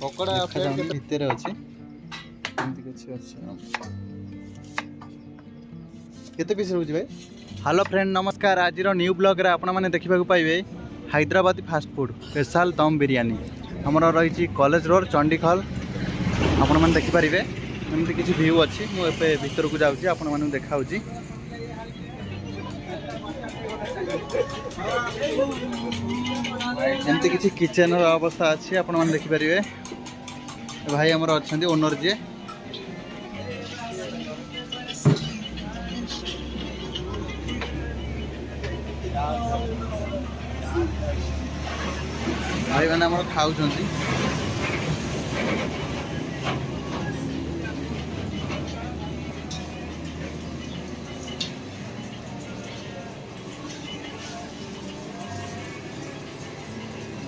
पकोड़ा भितर अच्छे केते पीस रोज भाई। हेलो फ्रेंड नमस्कार। आज न्यू ब्लॉग रे आपण माने देखिबा पाइबे हैदराबादी फास्ट फूड स्पेशल दम बिरयानी हमर रही कॉलेज रोड चंडीखल। आपण माने देखि परिबे एमती किछि व्यू अछि। मु एपे भीतर को जाउछि आपण माने देखाउछि। एमती किछि किचन रो अवस्था अछि आपण माने देखि परिबे। भाई हमर अछंती ओनर जे भाई मैंने आम खाऊ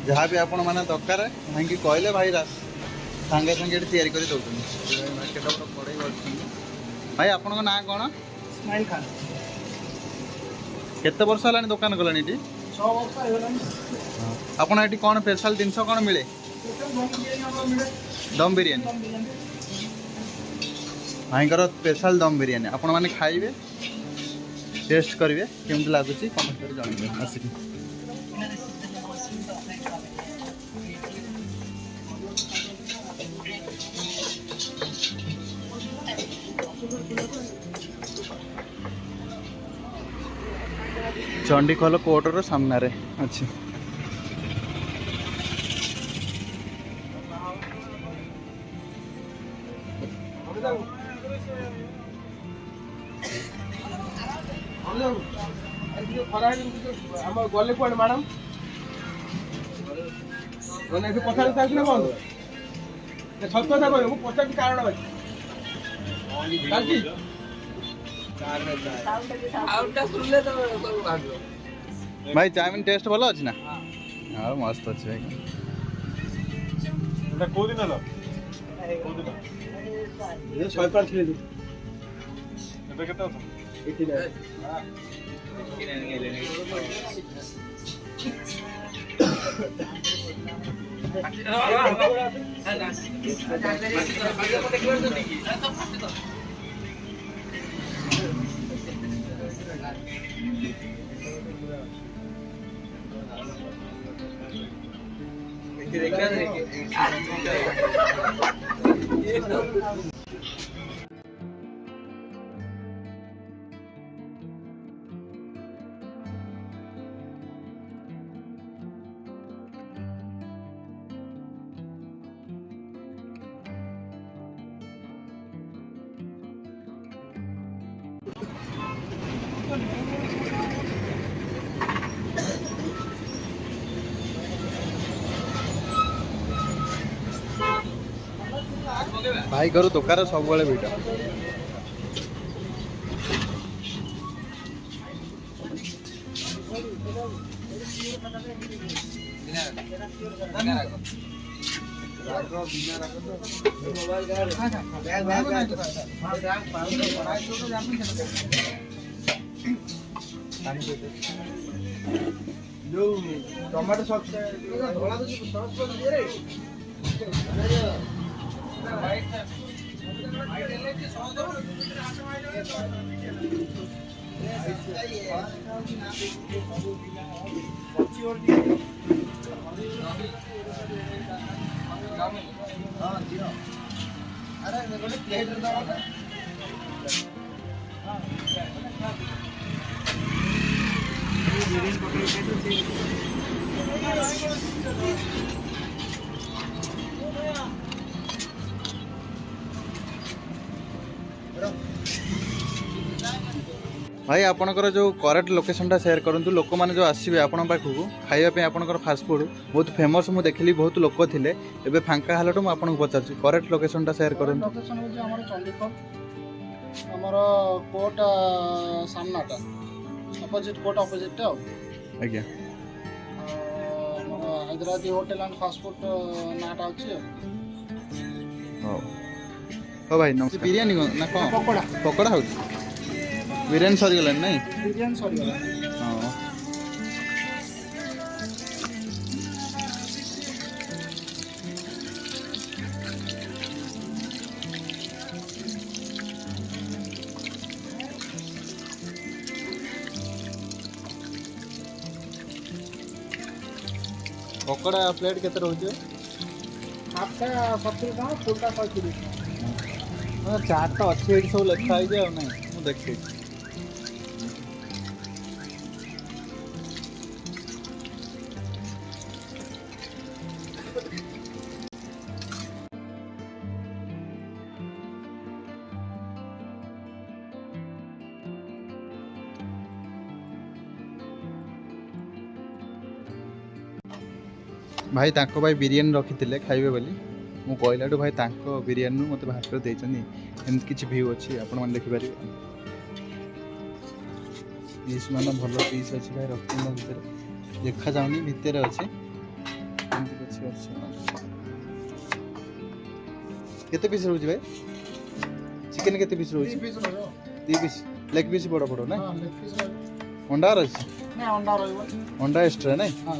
जहाँ भी आपण मैंने दरकार भाई कहले भाई सांगे सांगे तैयारी कर दौन पड़े भाई आपण ना कौन स्माइल खान केते वर्ष है दुकान कलानी ये 6 वर्ष होलानी। आपन एटी कौन स्पेशल जिनस कौन मिले दम बिरयानी भाईकर स्पेशल दम बिरयानी आपण माने खाइबे टेस्ट करेंगे केमती लगुच कमेंट कर जणाइबे आसिक। चंडीखल कोर्टर सामने रे अच्छी गले कौन मैडम पचास चाहिए कौन सत कथा कह पचास कारण भाई चाउमिन टेस्ट भल अच्छी ना। हाँ मस्त अच्छे भाई को दिन शहे 5 किलो भाई घर दुकान सब भिड़ जो टमाटो सॉस भाई आपणकर जो करेक्ट लोकेशन टा शेयर करूँ लोक मैंने जो आसवे आपण पाखक खाइबा आपणकर फास्टफुड बहुत फेमस मुझे देखली बहुत लोक थे एबे फांका हलाटू मुझे आपको पचार करेक्ट लोकेशन टा शेयर करूँ। लोकेशन होची हमर चंडीखल हमर कोर्ट सामनाटा अपोजिट कोर्ट अपोजिट टा आज्ञा Hyderabadi hotel and fast food नाटा अछि। हो भाई नमस्कार बिरयानी ना कौन पकोड़ा पकोड़ा हो बिरयानी सरी गलानी नहीं बिरयानी सरी गला। हाँ पकोड़ा प्लेट केते रहउछ हाफटा 70 टका फुलटा 35 टका चाट तो अच्छी एठी सब लिखा है जे नहीं मु देखै भाई ताको भाई बिरियानी रखी खाइबे बोली मु कहलाठू भाई ताको बिरियानी मत बाहर कर देछनी एमत किछि व्यू अछि आपण मन देखि पारि पीस मान भल पीस अछि भाई रखी भीतर देखा जाउनी भीतर अछि एमत किछि अछि केते पीस रहउछि भाई चिकन केते पीस रहउछि 3 पीस रहयो 3 पीस लेग पीस बड़ बड़ ना हां लेग पीस अंडा अछि ना अंडा रहयो अंडा एक्स्ट्रा नै हां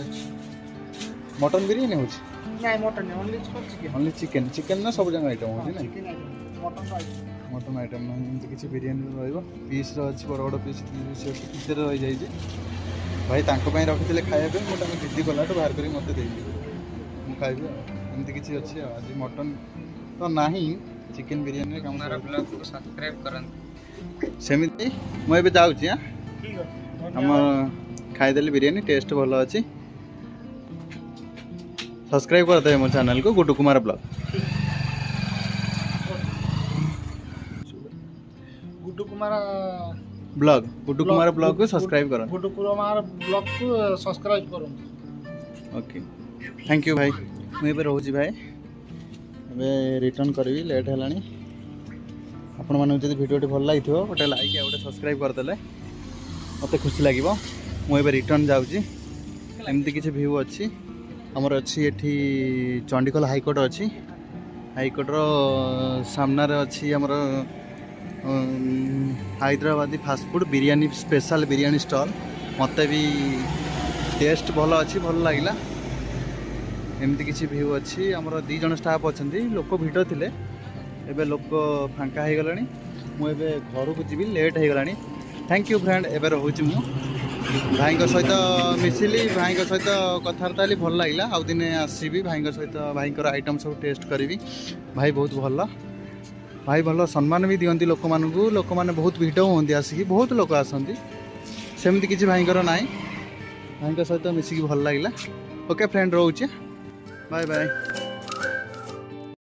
मटन बिरियानी होछि नहीं मटन नहीं चिकन ओनली चिकन चिकन ना सब जंग आइटम होछि ना chicken item mutton item mutton item ना एमती किछि बिरियानी रहइबो पीस रो अछि बड़ बड़ पीस भीतर रहि जाई जे भाई तांको पई रखिथिले खाଇବା पे मोटा में दिदी गलाटो बाहर करी मते देई मु खाइबे एमती किछि अछि आज मटन तो नाही चिकन बिरियानी रे काम हमारा ब्लॉग को सब्सक्राइब करन सेमिति मु एबे जाउछि हां ठीक है हम खाइदेली बिरियानी टेस्ट भलो अछि सब्सक्राइब करते हैं मोर चैनल को गुड्डू कुमार ब्लॉग गुड्डू कुमार गुड्डू कुमार ब्लॉग को सब्सक्राइब करो गुड्डू कुमार ब्लॉग को सब्सक्राइब करो ओके थैंक यू भाई मुझे एबे रहउछि भाई एबे रिटर्न करबी लेट हेलानी आपण माने जदि वीडियो भल लागिथियो गोटे लाइक आ गोटे सब्सक्राइब कर देले मते खुशी लागिवो मु एबे रिटर्न जाउछि एमती किछि व्यू अछि हमर अछि एठी चंडीखोल हाईकोर्ट अछि हाईकोर्ट रो सामना रे अछि हमर Hyderabadi fast food biryani special biryani stall मते भी टेस्ट भल अछि भल लागिला एमती किछि व्यू अछि हमर 2 जण स्टाफ अछंती लोक भिड थिले एबे लोक फांका हे गलानी मु एबे घर को जिबी लेट हे गलानी थैंक यू फ्रेंड एबे रहउछि मु भाई सहित मिसिली भाई सहित कथबार्ता भल लगे आउ दिने आसबि भाई सहित भाई आइटम सब टेस्ट करी भाई बहुत भल भाई भल सम्मान भी दिखती लोक मानू लोक मैंने बहुत भिड होती आसिक बहुत लोक आसती सेमती किसी भाई ना भाई सहित मिसिकी भल लगे ओके फ्रेंड रोचे बाय बाय।